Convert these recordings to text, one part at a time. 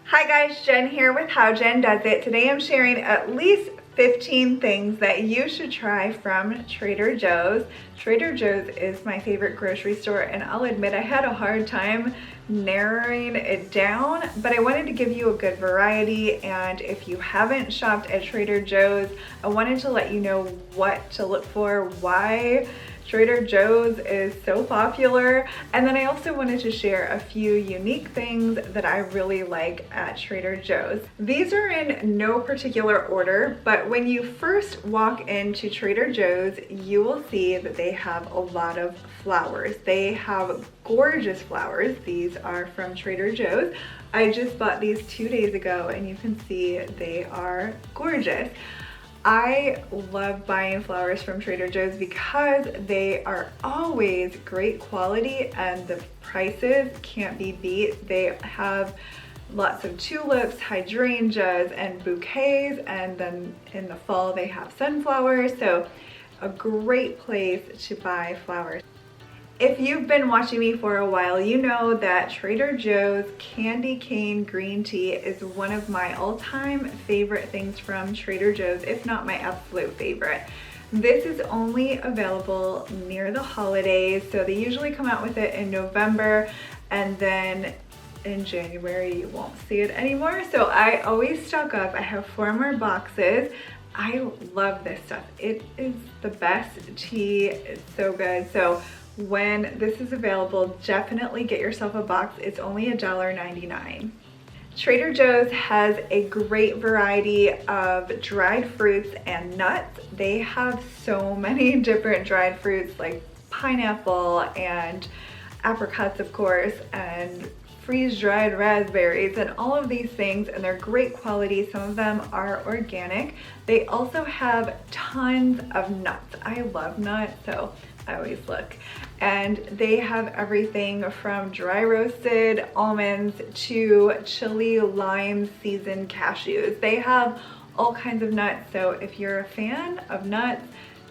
Hi guys, Jen here with How Jen Does It. Today I'm sharing at least 15 things that you should try from Trader Joe's. Trader Joe's is my favorite grocery store, and I'll admit I had a hard time narrowing it down, but I wanted to give you a good variety. And if you haven't shopped at Trader Joe's, I wanted to let you know what to look for, why Trader Joe's is so popular, and then I also wanted to share a few unique things that I really like at Trader Joe's. These are in no particular order, but when you first walk into Trader Joe's, you will see that they have a lot of flowers. They have gorgeous flowers. These are from Trader Joe's. I just bought these 2 days ago, and you can see they are gorgeous. I love buying flowers from Trader Joe's because they are always great quality and the prices can't be beat. They have lots of tulips, hydrangeas, and bouquets, and then in the fall they have sunflowers, so a great place to buy flowers. If you've been watching me for a while, you know that Trader Joe's candy cane green tea is one of my all-time favorite things from Trader Joe's, if not my absolute favorite. This is only available near the holidays, so they usually come out with it in November, and then in January you won't see it anymore. So I always stock up. I have 4 more boxes. I love this stuff. It is the best tea. It's so good. So when this is available, definitely get yourself a box. It's only $1.99. Trader Joe's has a great variety of dried fruits and nuts. They have so many different dried fruits like pineapple and apricots, of course, and freeze-dried raspberries and all of these things, and they're great quality. Some of them are organic. They also have tons of nuts. I love nuts, so I always look. And they have everything from dry roasted almonds to chili lime seasoned cashews. They have all kinds of nuts, so if you're a fan of nuts,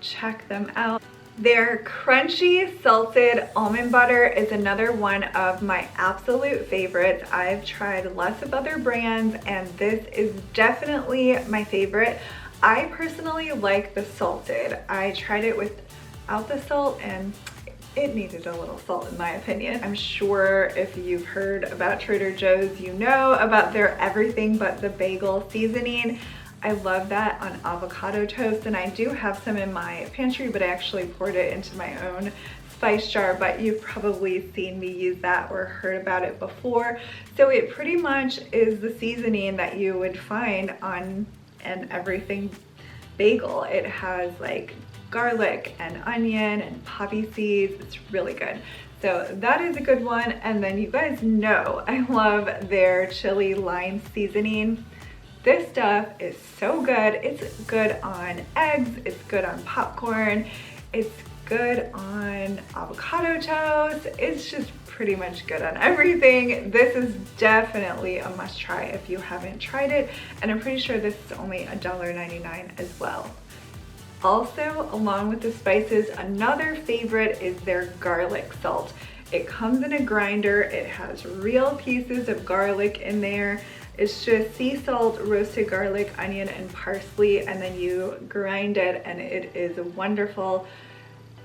check them out. Their crunchy salted almond butter is another one of my absolute favorites. I've tried lots of other brands, and this is definitely my favorite. I personally like the salted. I tried it without the salt, and it needed a little salt in my opinion. I'm sure if you've heard about Trader Joe's, you know about their everything but the bagel seasoning. I love that on avocado toast, and I do have some in my pantry, but I actually poured it into my own spice jar, but you've probably seen me use that or heard about it before. So it pretty much is the seasoning that you would find on an everything bagel. It has like garlic and onion and poppy seeds. It's really good. So that is a good one. And then you guys know I love their chili lime seasoning. This stuff is so good. It's good on eggs, it's good on popcorn, it's good on avocado toast. It's just pretty much good on everything. This is definitely a must try if you haven't tried it, and I'm pretty sure this is only $1.99 as well. Also, along with the spices, another favorite is their garlic salt. It comes in a grinder. It has real pieces of garlic in there. It's just sea salt, roasted garlic, onion, and parsley, and then you grind it, and it is wonderful.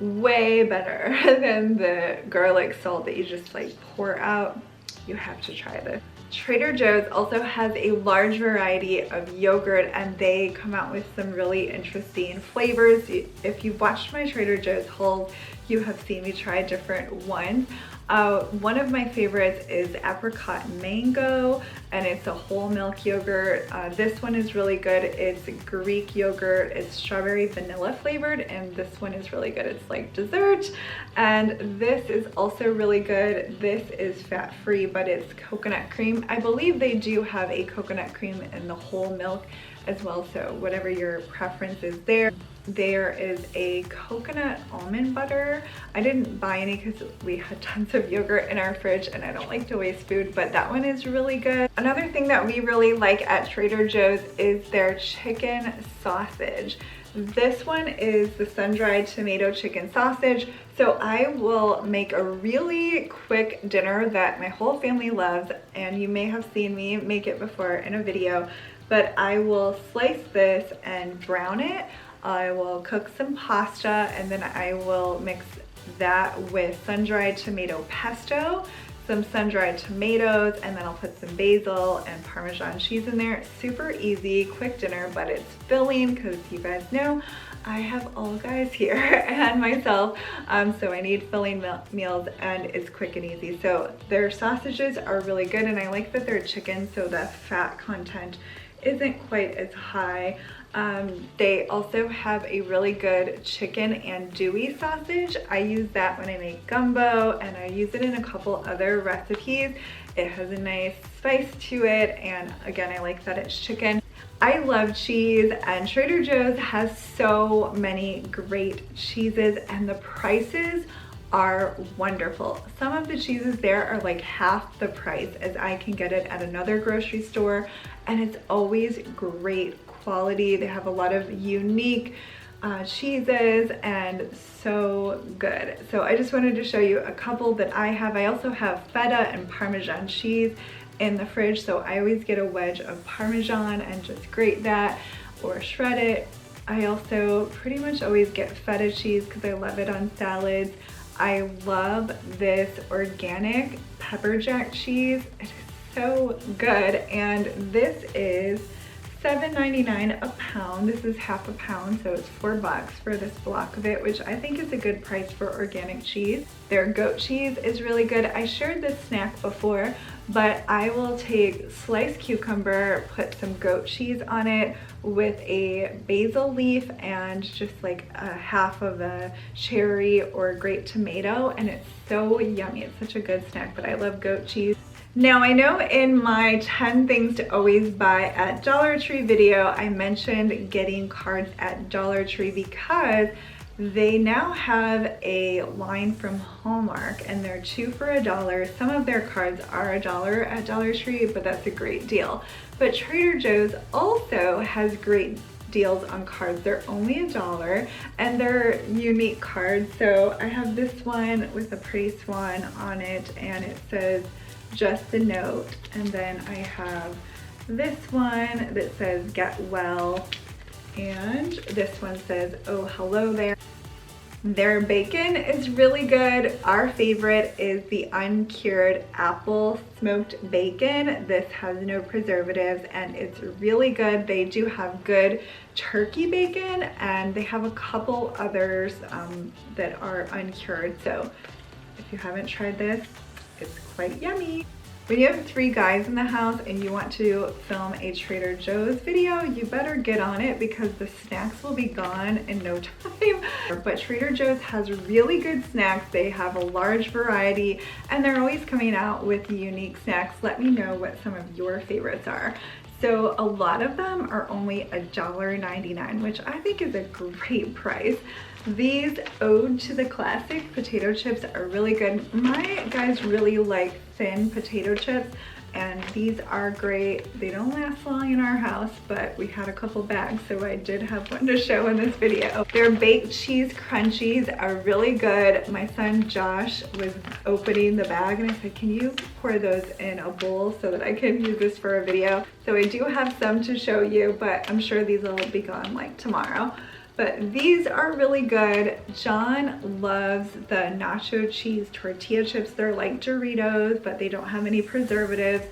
Way better than the garlic salt that you just like pour out. You have to try this. Trader Joe's also has a large variety of yogurt, and they come out with some really interesting flavors. If you've watched my Trader Joe's hauls, you have seen me try different ones. One of my favorites is apricot mango, and it's a whole milk yogurt. This one is really good. It's Greek yogurt. It's strawberry vanilla flavored, and this one is really good. It's like dessert, and this is also really good. This is fat-free, but it's coconut cream. I believe they do have a coconut cream in the whole milk as well, so whatever your preference is there. There is a coconut almond butter. I didn't buy any because we had tons of yogurt in our fridge and I don't like to waste food, but that one is really good. Another thing that we really like at Trader Joe's is their chicken sausage. This one is the sun-dried tomato chicken sausage. So I will make a really quick dinner that my whole family loves, and you may have seen me make it before in a video, but I will slice this and brown it. I will cook some pasta, and then I will mix that with sun-dried tomato pesto, some sun-dried tomatoes, and then I'll put some basil and Parmesan cheese in there. Super easy, quick dinner, but it's filling because you guys know I have all guys here and myself, so I need filling meals, and it's quick and easy. So their sausages are really good, and I like that they're chicken, so the fat content isn't quite as high. They also have a really good chicken andouille sausage. I use that when I make gumbo, and I use it in a couple other recipes. It has a nice spice to it, and again, I like that it's chicken. I love cheese, and Trader Joe's has so many great cheeses, and the prices are wonderful. Some of the cheeses there are like half the price as I can get it at another grocery store, and it's always great quality. They have a lot of unique cheeses, and so good. So I just wanted to show you a couple that I have. I also have feta and Parmesan cheese in the fridge, so I always get a wedge of Parmesan and just grate that or shred it. I also pretty much always get feta cheese because I love it on salads. I love this organic pepper jack cheese. It is so good, and this is $7.99 a pound. This is half a pound, so it's $4 for this block of it, which I think is a good price for organic cheese. Their goat cheese is really good. I shared this snack before, but I will take sliced cucumber, put some goat cheese on it with a basil leaf and just like a half of a cherry or grape tomato, and it's so yummy. It's such a good snack, but I love goat cheese. Now, I know in my 10 things to always buy at Dollar Tree video, I mentioned getting cards at Dollar Tree because they now have a line from Hallmark, and they're 2 for $1. Some of their cards are $1 at Dollar Tree, but that's a great deal. But Trader Joe's also has great deals on cards. They're only $1, and they're unique cards. So I have this one with a pretty swan on it, and it says just a note, and then I have this one that says get well, and this one says oh hello there. Their bacon is really good. Our favorite is the uncured apple smoked bacon. This has no preservatives, and it's really good. They do have good turkey bacon, and they have a couple others that are uncured. So if you haven't tried this, it's quite yummy. When you have 3 guys in the house and you want to film a Trader Joe's video, you better get on it because the snacks will be gone in no time. But Trader Joe's has really good snacks. They have a large variety, and they're always coming out with unique snacks. Let me know what some of your favorites are. So a lot of them are only $1.99, which I think is a great price. These Ode to the Classic potato chips are really good. My guys really like thin potato chips, and these are great. They don't last long in our house, but we had a couple bags, so I did have one to show in this video. Their baked cheese crunchies are really good. My son Josh was opening the bag, and I said, can you pour those in a bowl so that I can use this for a video? So I do have some to show you, but I'm sure these will be gone like tomorrow. But these are really good. John loves the nacho cheese tortilla chips. They're like Doritos, but they don't have any preservatives.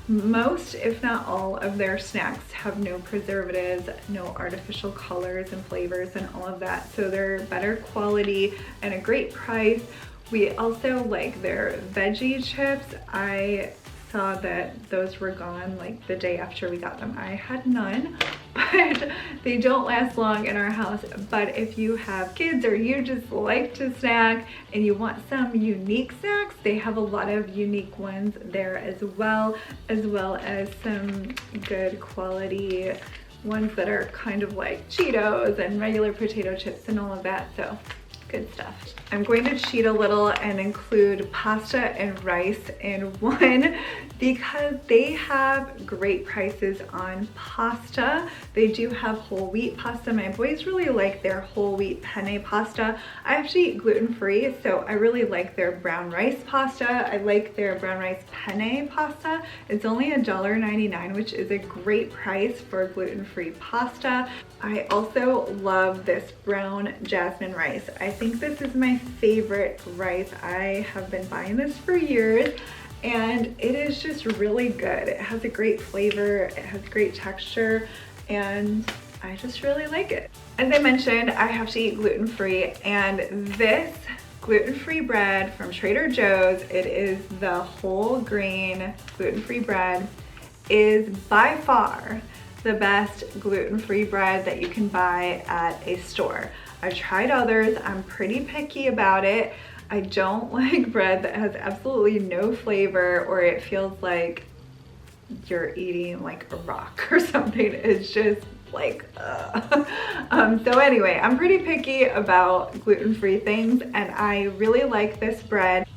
Most, if not all, of their snacks have no preservatives, no artificial colors and flavors and all of that. So they're better quality and a great price. We also like their veggie chips. I saw that those were gone like the day after we got them. I had none, but they don't last long in our house. But if you have kids or you just like to snack and you want some unique snacks, they have a lot of unique ones there as well as some good quality ones that are kind of like Cheetos and regular potato chips and all of that. So Good stuff. I'm going to cheat a little and include pasta and rice in one because they have great prices on pasta. They do have whole wheat pasta. My boys really like their whole wheat penne pasta. I actually eat gluten-free, so I really like their brown rice pasta. I like their brown rice penne pasta. It's only $1.99, which is a great price for gluten-free pasta. I also love this brown jasmine rice. I think this is my favorite rice. I have been buying this for years and it is just really good. It has a great flavor, it has great texture, and I just really like it. As I mentioned, I have to eat gluten-free, and this gluten-free bread from Trader Joe's, it is the whole grain gluten-free bread, is by far the best gluten-free bread that you can buy at a store. I've tried others, I'm pretty picky about it. I don't like bread that has absolutely no flavor or it feels like you're eating like a rock or something. It's just like, so anyway, I'm pretty picky about gluten-free things and I really like this bread.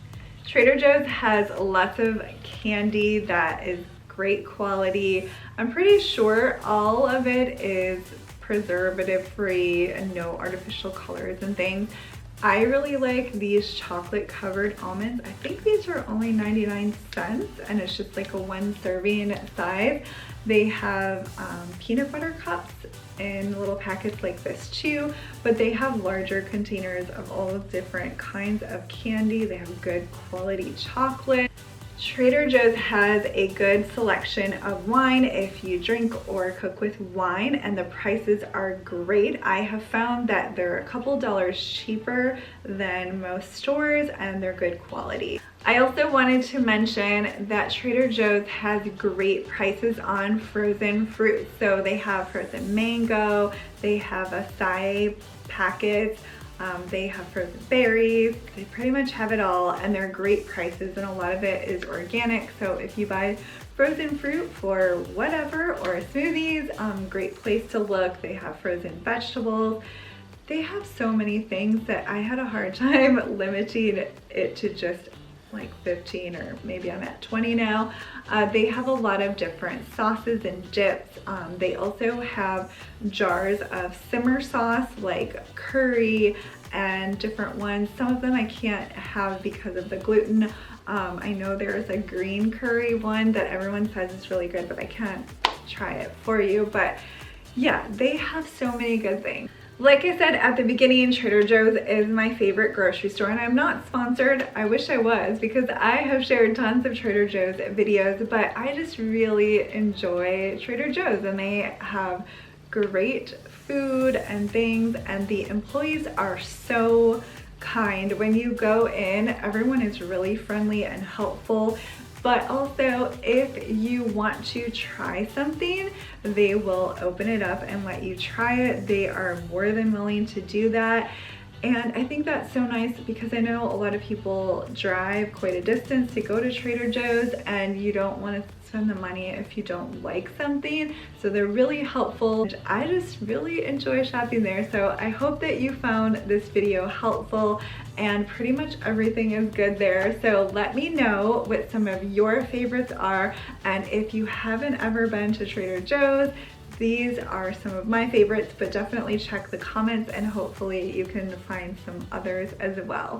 Trader Joe's has lots of candy that is great quality. I'm pretty sure all of it is preservative free and no artificial colors and things. I really like these chocolate covered almonds. I think these are only 99 cents and it's just like a 1 serving size. They have peanut butter cups in little packets like this too, but they have larger containers of all of different kinds of candy. They have good quality chocolate. Trader Joe's has a good selection of wine if you drink or cook with wine, and the prices are great. I have found that they're a couple dollars cheaper than most stores and they're good quality. I also wanted to mention that Trader Joe's has great prices on frozen fruit. So they have frozen mango, they have acai packets, they have frozen berries. They pretty much have it all and they're great prices, and a lot of it is organic. So if you buy frozen fruit for whatever or smoothies, great place to look. They have frozen vegetables. They have so many things that I had a hard time limiting it to just like 15, or maybe I'm at 20 now. They have a lot of different sauces and dips. They also have jars of simmer sauce like curry and different ones. Some of them I can't have because of the gluten. I know there's a green curry one that everyone says is really good, but I can't try it for you. But yeah, they have so many good things. Like I said at the beginning, Trader Joe's is my favorite grocery store, and I'm not sponsored. I wish I was, because I have shared tons of Trader Joe's videos, but I just really enjoy Trader Joe's and they have great food and things, and the employees are so kind. When you go in, everyone is really friendly and helpful. But also, if you want to try something, they will open it up and let you try it. They are more than willing to do that. And I think that's so nice because I know a lot of people drive quite a distance to go to Trader Joe's and you don't want to spend the money if you don't like something. So they're really helpful. I just really enjoy shopping there. So I hope that you found this video helpful, and pretty much everything is good there. So let me know what some of your favorites are, and if you haven't ever been to Trader Joe's, these are some of my favorites, but definitely check the comments and hopefully you can find some others as well.